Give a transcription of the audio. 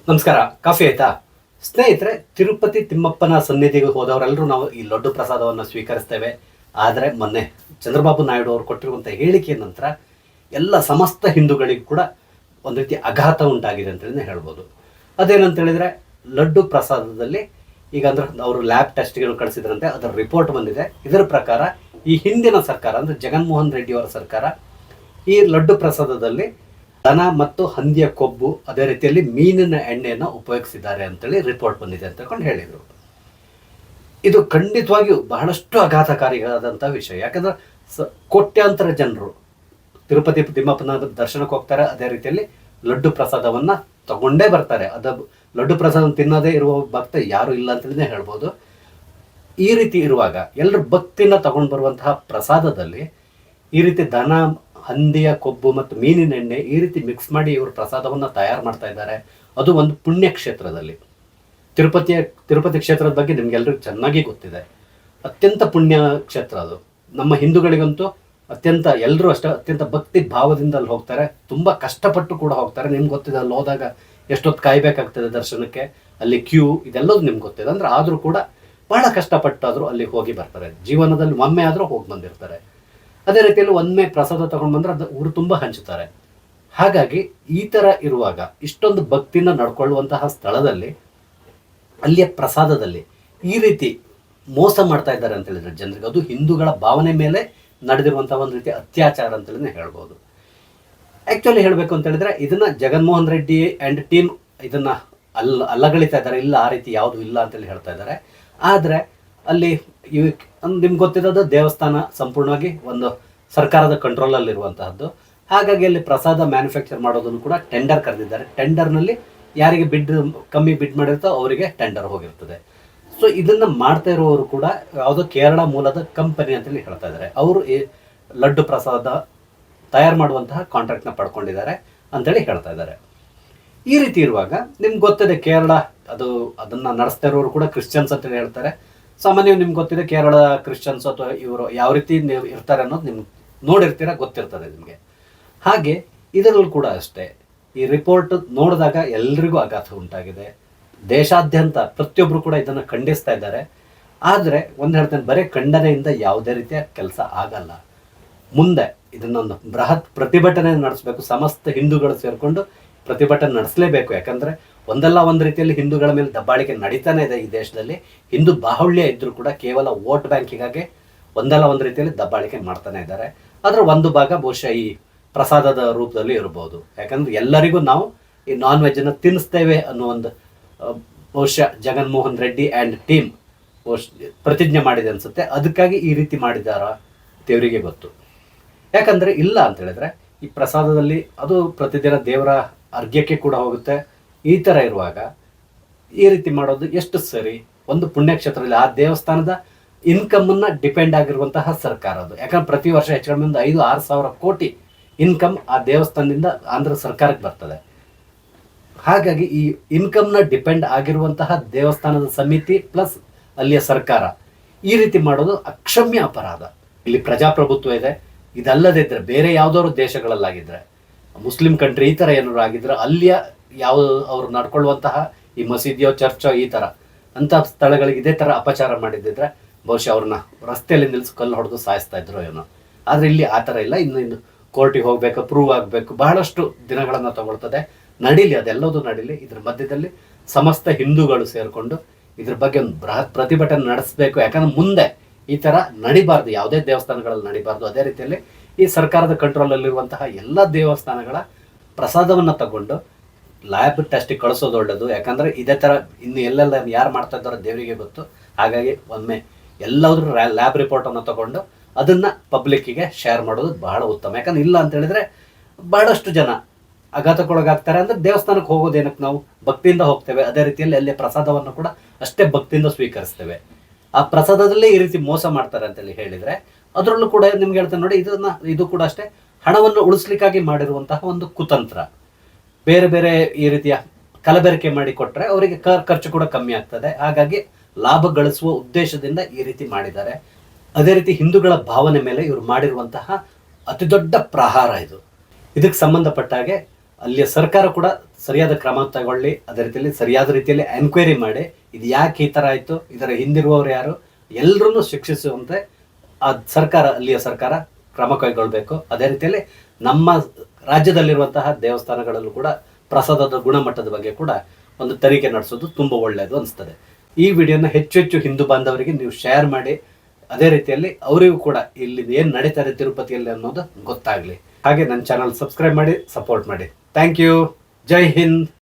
ನಮಸ್ಕಾರ. ಕಾಫಿ ಆಯ್ತಾ? ಸ್ನೇಹಿತರೆ, ತಿರುಪತಿ ತಿಮ್ಮಪ್ಪನ ಸನ್ನಿಧಿಗೆ ಹೋದವರೆಲ್ಲರೂ ನಾವು ಈ ಲಡ್ಡು ಪ್ರಸಾದವನ್ನು ಸ್ವೀಕರಿಸ್ತೇವೆ. ಆದರೆ ಮೊನ್ನೆ ಚಂದ್ರಬಾಬು ನಾಯ್ಡು ಅವರು ಕೊಟ್ಟಿರುವಂಥ ಹೇಳಿಕೆಯ ನಂತರ ಎಲ್ಲ ಸಮಸ್ತ ಹಿಂದೂಗಳಿಗೂ ಕೂಡ ಒಂದು ರೀತಿ ಆಘಾತ ಉಂಟಾಗಿದೆ ಅಂತೇಳಿ ಹೇಳ್ಬೋದು. ಅದೇನಂತ ಹೇಳಿದರೆ, ಲಡ್ಡು ಪ್ರಸಾದದಲ್ಲಿ ಈಗ ಅಂದ್ರೆ ಅವರು ಲ್ಯಾಬ್ ಟೆಸ್ಟ್ಗಳು ಕಳಿಸಿದ್ರಂತೆ, ಅದರ ರಿಪೋರ್ಟ್ ಬಂದಿದೆ. ಇದರ ಪ್ರಕಾರ ಈ ಹಿಂದಿನ ಸರ್ಕಾರ ಅಂದರೆ ಜಗನ್ಮೋಹನ್ ರೆಡ್ಡಿ ಅವರ ಸರ್ಕಾರ ಈ ಲಡ್ಡು ಪ್ರಸಾದದಲ್ಲಿ ದನ ಮತ್ತು ಹಂದಿಯ ಕೊಬ್ಬು, ಅದೇ ರೀತಿಯಲ್ಲಿ ಮೀನಿನ ಎಣ್ಣೆಯನ್ನು ಉಪಯೋಗಿಸಿದ್ದಾರೆ ಅಂತೇಳಿ ರಿಪೋರ್ಟ್ ಬಂದಿದೆ ಅಂತ ಹೇಳಿದರು. ಇದು ಖಂಡಿತವಾಗಿಯೂ ಬಹಳಷ್ಟು ಆಘಾತಕಾರಿಯಾದಂಥ ವಿಷಯ. ಯಾಕಂದ್ರೆ ಕೋಟ್ಯಾಂತರ ಜನರು ತಿರುಪತಿ ತಿಮ್ಮಪ್ಪನ ದರ್ಶನಕ್ಕೆ ಹೋಗ್ತಾರೆ, ಅದೇ ರೀತಿಯಲ್ಲಿ ಲಡ್ಡು ಪ್ರಸಾದವನ್ನು ತಗೊಂಡೇ ಬರ್ತಾರೆ. ಲಡ್ಡು ಪ್ರಸಾದ ತಿನ್ನೋದೇ ಇರುವ ಭಕ್ತ ಯಾರು ಇಲ್ಲ ಅಂತಲೇ ಹೇಳ್ಬೋದು. ಈ ರೀತಿ ಇರುವಾಗ ಎಲ್ಲರೂ ಭಕ್ತಿನ ತಗೊಂಡು ಬರುವಂತಹ ಪ್ರಸಾದದಲ್ಲಿ ಈ ರೀತಿ ದನ, ಹಂದಿಯ ಕೊಬ್ಬು ಮತ್ತು ಮೀನಿನ ಎಣ್ಣೆ ಈ ರೀತಿ ಮಿಕ್ಸ್ ಮಾಡಿ ಇವರು ಪ್ರಸಾದವನ್ನು ತಯಾರು ಮಾಡ್ತಾ ಇದ್ದಾರೆ. ಅದು ಒಂದು ಪುಣ್ಯ ಕ್ಷೇತ್ರದಲ್ಲಿ. ತಿರುಪತಿ ಕ್ಷೇತ್ರದ ಬಗ್ಗೆ ನಿಮ್ಗೆಲ್ರಿಗೂ ಚೆನ್ನಾಗಿ ಗೊತ್ತಿದೆ. ಅತ್ಯಂತ ಪುಣ್ಯ ಕ್ಷೇತ್ರ ಅದು. ನಮ್ಮ ಹಿಂದೂಗಳಿಗಂತೂ ಎಲ್ಲರೂ ಅಷ್ಟೇ ಅತ್ಯಂತ ಭಕ್ತಿ ಭಾವದಿಂದ ಅಲ್ಲಿ ಹೋಗ್ತಾರೆ. ತುಂಬ ಕಷ್ಟಪಟ್ಟು ಕೂಡ ಹೋಗ್ತಾರೆ. ನಿಮ್ಗೆ ಗೊತ್ತಿದೆ, ಅಲ್ಲಿ ಹೋದಾಗ ಎಷ್ಟೊತ್ತು ಕಾಯ್ಬೇಕಾಗ್ತದೆ ದರ್ಶನಕ್ಕೆ, ಅಲ್ಲಿ ಕ್ಯೂ, ಇದೆಲ್ಲದು ನಿಮ್ಗೆ ಗೊತ್ತಿದೆ. ಅಂದ್ರೆ ಆದರೂ ಕೂಡ ಬಹಳ ಕಷ್ಟಪಟ್ಟಾದರೂ ಅಲ್ಲಿ ಹೋಗಿ ಬರ್ತಾರೆ. ಜೀವನದಲ್ಲಿ ಒಮ್ಮೆ ಆದರೂ ಹೋಗಿ ಬಂದಿರ್ತಾರೆ. ಅದೇ ರೀತಿಯಲ್ಲಿ ಒಮ್ಮೆ ಪ್ರಸಾದ ತಗೊಂಡು ಬಂದ್ರೆ ಅದು ಊರು ತುಂಬ ಹಂಚುತ್ತಾರೆ. ಹಾಗಾಗಿ ಈ ಥರ ಇರುವಾಗ ಇಷ್ಟೊಂದು ಭಕ್ತಿನ ನಡ್ಕೊಳ್ಳುವಂತಹ ಸ್ಥಳದಲ್ಲಿ ಅಲ್ಲಿಯ ಪ್ರಸಾದದಲ್ಲಿ ಈ ರೀತಿ ಮೋಸ ಮಾಡ್ತಾ ಇದ್ದಾರೆ ಅಂತ ಹೇಳಿದ್ರೆ ಜನರಿಗೆ, ಅದು ಹಿಂದೂಗಳ ಭಾವನೆ ಮೇಲೆ ನಡೆದಿರುವಂತಹ ಒಂದು ರೀತಿ ಅತ್ಯಾಚಾರ ಅಂತೇಳಿ ಹೇಳ್ಬೋದು. ಆ್ಯಕ್ಚುಲಿ ಹೇಳಬೇಕು ಅಂತ ಹೇಳಿದ್ರೆ, ಇದನ್ನ ಜಗನ್ಮೋಹನ್ ರೆಡ್ಡಿ ಆ್ಯಂಡ್ ಟೀಮ್ ಇದನ್ನ ಅಲ್ಲಗಳಿತಾ ಇದ್ದಾರೆ. ಇಲ್ಲ, ಆ ರೀತಿ ಯಾವುದು ಇಲ್ಲ ಅಂತೇಳಿ ಹೇಳ್ತಾ ಇದ್ದಾರೆ. ಆದರೆ ಅಲ್ಲಿ ನಿಮ್ಗೆ ಗೊತ್ತಿರೋದು, ದೇವಸ್ಥಾನ ಸಂಪೂರ್ಣವಾಗಿ ಒಂದು ಸರ್ಕಾರದ ಕಂಟ್ರೋಲಲ್ಲಿರುವಂತಹದ್ದು. ಹಾಗಾಗಿ ಅಲ್ಲಿ ಪ್ರಸಾದ ಮ್ಯಾನುಫ್ಯಾಕ್ಚರ್ ಮಾಡೋದನ್ನು ಕೂಡ ಟೆಂಡರ್ ಕರೆದಿದ್ದಾರೆ. ಟೆಂಡರ್ನಲ್ಲಿ ಯಾರಿಗೆ ಕಮ್ಮಿ ಬಿಡ್ ಮಾಡಿರ್ತೋ ಅವರಿಗೆ ಟೆಂಡರ್ ಹೋಗಿರ್ತದೆ. ಸೊ ಇದನ್ನು ಮಾಡ್ತಾ ಇರೋರು ಕೂಡ ಯಾವುದೋ ಕೇರಳ ಮೂಲದ ಕಂಪನಿ ಅಂತೇಳಿ ಹೇಳ್ತಾ ಇದ್ದಾರೆ. ಅವರು ಈ ಲಡ್ಡು ಪ್ರಸಾದ ತಯಾರು ಮಾಡುವಂತಹ ಕಾಂಟ್ರಾಕ್ಟ್ನ ಪಡ್ಕೊಂಡಿದ್ದಾರೆ ಅಂತೇಳಿ ಹೇಳ್ತಾ ಇದ್ದಾರೆ. ಈ ರೀತಿ ಇರುವಾಗ ನಿಮ್ಗೆ ಗೊತ್ತಿದೆ, ಕೇರಳ ಅದನ್ನು ನಡೆಸ್ತಾ ಇರೋರು ಕೂಡ ಕ್ರಿಶ್ಚಿಯನ್ಸ್ ಅಂತೇಳಿ ಹೇಳ್ತಾರೆ. ಸಾಮಾನ್ಯ ನಿಮ್ಗೆ ಗೊತ್ತಿದೆ, ಕೇರಳ ಕ್ರಿಶ್ಚಿಯನ್ಸ್ ಅಥವಾ ಇವರು ಯಾವ ರೀತಿ ಇರ್ತಾರೆ ಅನ್ನೋದು ನಿಮ್ಗೆ ನೋಡಿರ್ತೀರ, ಗೊತ್ತಿರ್ತದೆ ನಿಮಗೆ. ಹಾಗೆ ಇದರಲ್ಲೂ ಕೂಡ ಅಷ್ಟೇ, ಈ ರಿಪೋರ್ಟ್ ನೋಡಿದಾಗ ಎಲ್ರಿಗೂ ಆಘಾತ ಉಂಟಾಗಿದೆ. ದೇಶಾದ್ಯಂತ ಪ್ರತಿಯೊಬ್ಬರು ಕೂಡ ಇದನ್ನು ಖಂಡಿಸ್ತಾ ಇದ್ದಾರೆ. ಆದರೆ ಒಂದು ಹೇಳ್ತೇನೆ, ಬರೀ ಖಂಡನೆಯಿಂದ ಯಾವುದೇ ರೀತಿಯ ಕೆಲಸ ಆಗಲ್ಲ. ಮುಂದೆ ಇದನ್ನೊಂದು ಬೃಹತ್ ಪ್ರತಿಭಟನೆ ನಡೆಸಬೇಕು. ಸಮಸ್ತ ಹಿಂದೂಗಳು ಸೇರಿಕೊಂಡು ಪ್ರತಿಭಟನೆ ನಡೆಸಲೇಬೇಕು. ಯಾಕಂದರೆ ಒಂದಲ್ಲ ಒಂದು ರೀತಿಯಲ್ಲಿ ಹಿಂದೂಗಳ ಮೇಲೆ ದಬ್ಬಾಳಿಕೆ ನಡೀತಾನೆ ಇದೆ ಈ ದೇಶದಲ್ಲಿ. ಹಿಂದೂ ಬಾಹುಳ್ಯ ಇದ್ದರೂ ಕೂಡ ಕೇವಲ ವೋಟ್ ಬ್ಯಾಂಕಿಗಾಗಿ ಒಂದಲ್ಲ ಒಂದು ರೀತಿಯಲ್ಲಿ ದಬ್ಬಾಳಿಕೆ ಮಾಡ್ತಾನೆ ಇದ್ದಾರೆ. ಅದರ ಒಂದು ಭಾಗ ಬಹುಶಃ ಈ ಪ್ರಸಾದದ ರೂಪದಲ್ಲಿ ಇರ್ಬೋದು. ಯಾಕಂದ್ರೆ ಎಲ್ಲರಿಗೂ ನಾವು ಈ ನಾನ್ ವೆಜ್ಜನ್ನು ತಿನ್ನಿಸ್ತೇವೆ ಅನ್ನೋ ಒಂದು ಬಹುಶಃ ಜಗನ್ಮೋಹನ್ ರೆಡ್ಡಿ ಆ್ಯಂಡ್ ಟೀಮ್ ಪ್ರತಿಜ್ಞೆ ಮಾಡಿದೆ ಅನಿಸುತ್ತೆ. ಅದಕ್ಕಾಗಿ ಈ ರೀತಿ ಮಾಡಿದಾರ ದೇವರಿಗೆ ಗೊತ್ತು. ಯಾಕಂದರೆ ಇಲ್ಲ ಅಂತ ಹೇಳಿದ್ರೆ, ಈ ಪ್ರಸಾದದಲ್ಲಿ ಅದು ಪ್ರತಿದಿನ ದೇವರ ಅರ್ಘ್ಯಕ್ಕೆ ಕೂಡ ಹೋಗುತ್ತೆ. ಈ ಥರ ಇರುವಾಗ ಈ ರೀತಿ ಮಾಡೋದು ಎಷ್ಟು ಸರಿ? ಒಂದು ಪುಣ್ಯಕ್ಷೇತ್ರದಲ್ಲಿ ಆ ದೇವಸ್ಥಾನದ ಇನ್ಕಮನ್ನು ಡಿಪೆಂಡ್ ಆಗಿರುವಂತಹ ಸರ್ಕಾರ ಅದು. ಯಾಕಂದ್ರೆ ಪ್ರತಿ ವರ್ಷ ಹೆಚ್ಚು ಕಡಿಮೆ 5-6 ಸಾವಿರ ಕೋಟಿ ಇನ್ಕಮ್ ಆ ದೇವಸ್ಥಾನದಿಂದ ಆಂಧ್ರ ಸರ್ಕಾರಕ್ಕೆ ಬರ್ತದೆ. ಹಾಗಾಗಿ ಈ ಇನ್ಕಮ್ನ ಡಿಪೆಂಡ್ ಆಗಿರುವಂತಹ ದೇವಸ್ಥಾನದ ಸಮಿತಿ ಪ್ಲಸ್ ಅಲ್ಲಿಯ ಸರ್ಕಾರ ಈ ರೀತಿ ಮಾಡೋದು ಅಕ್ಷಮ್ಯ ಅಪರಾಧ. ಇಲ್ಲಿ ಪ್ರಜಾಪ್ರಭುತ್ವ ಇದೆ. ಇದಲ್ಲದೇ ಇದ್ರೆ ಬೇರೆ ಯಾವುದಾದ್ರು ದೇಶಗಳಲ್ಲಾಗಿದ್ರೆ, ಮುಸ್ಲಿಂ ಕಂಟ್ರಿ ಈ ಥರ ಏನಾದ್ರು ಆಗಿದ್ರೆ, ಅಲ್ಲಿಯ ಅವರು ನಡ್ಕೊಳ್ಳುವಂತಹ ಈ ಮಸೀದಿಯೋ ಚರ್ಚೋ ಈ ಥರ ಅಂಥ ಸ್ಥಳಗಳಿಗೆ ಇದೇ ಥರ ಅಪಚಾರ ಮಾಡಿದ್ದಿದ್ರೆ ಬಹುಶಃ ಅವ್ರನ್ನ ರಸ್ತೆಯಲ್ಲಿ ನಿಲ್ಲಿಸಿ ಕಲ್ಲು ಹೊಡೆದು ಸಾಯಿಸ್ತಾ ಇದ್ರು ಏನೋ. ಆದರೆ ಇಲ್ಲಿ ಆ ಥರ ಇಲ್ಲ. ಇನ್ನು ಕೋರ್ಟಿಗೆ ಹೋಗ್ಬೇಕು, ಪ್ರೂವ್ ಆಗಬೇಕು, ಬಹಳಷ್ಟು ದಿನಗಳನ್ನು ತಗೊಳ್ತದೆ. ನಡೀಲಿ, ಅದೆಲ್ಲದೂ ನಡೀಲಿ. ಇದ್ರ ಮಧ್ಯದಲ್ಲಿ ಸಮಸ್ತ ಹಿಂದೂಗಳು ಸೇರಿಕೊಂಡು ಇದ್ರ ಬಗ್ಗೆ ಒಂದು ಬೃಹತ್ ಪ್ರತಿಭಟನೆ ನಡೆಸಬೇಕು. ಯಾಕಂದ್ರೆ ಮುಂದೆ ಈ ಥರ ನಡಿಬಾರ್ದು, ಯಾವುದೇ ದೇವಸ್ಥಾನಗಳಲ್ಲಿ ನಡಿಬಾರ್ದು. ಅದೇ ರೀತಿಯಲ್ಲಿ ಈ ಸರ್ಕಾರದ ಕಂಟ್ರೋಲಲ್ಲಿರುವಂತಹ ಎಲ್ಲ ದೇವಸ್ಥಾನಗಳ ಪ್ರಸಾದವನ್ನು ತಗೊಂಡು ಲ್ಯಾಬ್ ಟೆಸ್ಟಿಗೆ ಕಳಿಸೋದು ಒಳ್ಳೆಯದು. ಯಾಕಂದರೆ ಇದೇ ಥರ ಇನ್ನು ಎಲ್ಲೆಲ್ಲ ಯಾರು ಮಾಡ್ತಾ ಇದ್ದಾರೋ ದೇವರಿಗೆ ಗೊತ್ತು. ಹಾಗಾಗಿ ಒಮ್ಮೆ ಎಲ್ಲಾದ್ರೂ ಲ್ಯಾಬ್ ರಿಪೋರ್ಟನ್ನು ತಗೊಂಡು ಅದನ್ನು ಪಬ್ಲಿಕ್ಕಿಗೆ ಶೇರ್ ಮಾಡೋದು ಬಹಳ ಉತ್ತಮ. ಯಾಕಂದ್ರೆ ಇಲ್ಲ ಅಂತ ಹೇಳಿದ್ರೆ ಬಹಳಷ್ಟು ಜನ ಆಘಾತಕ್ಕೊಳಗಾಗ್ತಾರೆ. ಅಂದರೆ ದೇವಸ್ಥಾನಕ್ಕೆ ಹೋಗೋದೇನಕ್ಕೆ, ನಾವು ಭಕ್ತಿಯಿಂದ ಹೋಗ್ತೇವೆ. ಅದೇ ರೀತಿಯಲ್ಲಿ ಅಲ್ಲಿ ಪ್ರಸಾದವನ್ನು ಕೂಡ ಅಷ್ಟೇ ಭಕ್ತಿಯಿಂದ ಸ್ವೀಕರಿಸ್ತೇವೆ. ಆ ಪ್ರಸಾದದಲ್ಲೇ ಈ ರೀತಿ ಮೋಸ ಮಾಡ್ತಾರೆ ಅಂತೇಳಿ ಹೇಳಿದರೆ, ಅದರಲ್ಲೂ ಕೂಡ ನಿಮ್ಗೆ ಹೇಳ್ತೇನೆ ನೋಡಿ, ಇದು ಕೂಡ ಅಷ್ಟೇ ಹಣವನ್ನು ಉಳಿಸ್ಲಿಕ್ಕಾಗಿ ಮಾಡಿರುವಂತಹ ಒಂದು ಕುತಂತ್ರ. ಬೇರೆ ಬೇರೆ ಈ ರೀತಿಯ ಕಲಬೆರಕೆ ಮಾಡಿ ಕೊಟ್ಟರೆ ಅವರಿಗೆ ಖರ್ಚು ಕೂಡ ಕಮ್ಮಿ ಆಗ್ತದೆ. ಹಾಗಾಗಿ ಲಾಭ ಗಳಿಸುವ ಉದ್ದೇಶದಿಂದ ಈ ರೀತಿ ಮಾಡಿದ್ದಾರೆ. ಅದೇ ರೀತಿ ಹಿಂದೂಗಳ ಭಾವನೆ ಮೇಲೆ ಇವರು ಮಾಡಿರುವಂತಹ ಅತಿ ದೊಡ್ಡ ಪ್ರಹಾರ ಇದು. ಇದಕ್ಕೆ ಸಂಬಂಧಪಟ್ಟ ಹಾಗೆ ಅಲ್ಲಿಯ ಸರ್ಕಾರ ಕೂಡ ಸರಿಯಾದ ಕ್ರಮ ತಗೊಳ್ಳಿ, ಅದೇ ರೀತಿಯಲ್ಲಿ ಸರಿಯಾದ ರೀತಿಯಲ್ಲಿ ಎನ್ಕ್ವೈರಿ ಮಾಡಿ ಇದು ಯಾಕೆ ಈ ಥರ ಆಯಿತು, ಇದರ ಹಿಂದಿರುವವರು ಯಾರು, ಎಲ್ಲರನ್ನೂ ಶಿಕ್ಷಿಸುವಂತೆ ಆ ಸರ್ಕಾರ, ಅಲ್ಲಿಯ ಸರ್ಕಾರ ಕ್ರಮ ಕೈಗೊಳ್ಳಬೇಕು. ಅದೇ ರೀತಿಯಲ್ಲಿ ನಮ್ಮ ರಾಜ್ಯದಲ್ಲಿರುವಂತಹ ದೇವಸ್ಥಾನಗಳಲ್ಲೂ ಕೂಡ ಪ್ರಸಾದದ ಗುಣಮಟ್ಟದ ಬಗ್ಗೆ ಕೂಡ ಒಂದು ತನಿಖೆ ನಡೆಸೋದು ತುಂಬ ಒಳ್ಳೆಯದು ಅನಿಸ್ತದೆ. ಈ ವಿಡಿಯೋನ ಹೆಚ್ಚು ಹೆಚ್ಚು ಹಿಂದೂ ಬಾಂಧವರಿಗೆ ನೀವು ಶೇರ್ ಮಾಡಿ, ಅದೇ ರೀತಿಯಲ್ಲಿ ಅವರಿಗೂ ಕೂಡ ಇಲ್ಲಿ ಏನು ನಡೀತಾ ಇದೆ ತಿರುಪತಿಯಲ್ಲಿ ಅನ್ನೋದು ಗೊತ್ತಾಗಲಿ. ಹಾಗೆ ನನ್ನ ಚಾನಲ್ ಸಬ್ಸ್ಕ್ರೈಬ್ ಮಾಡಿ, ಸಪೋರ್ಟ್ ಮಾಡಿ. Thank you. ಜೈ ಹಿಂದ್.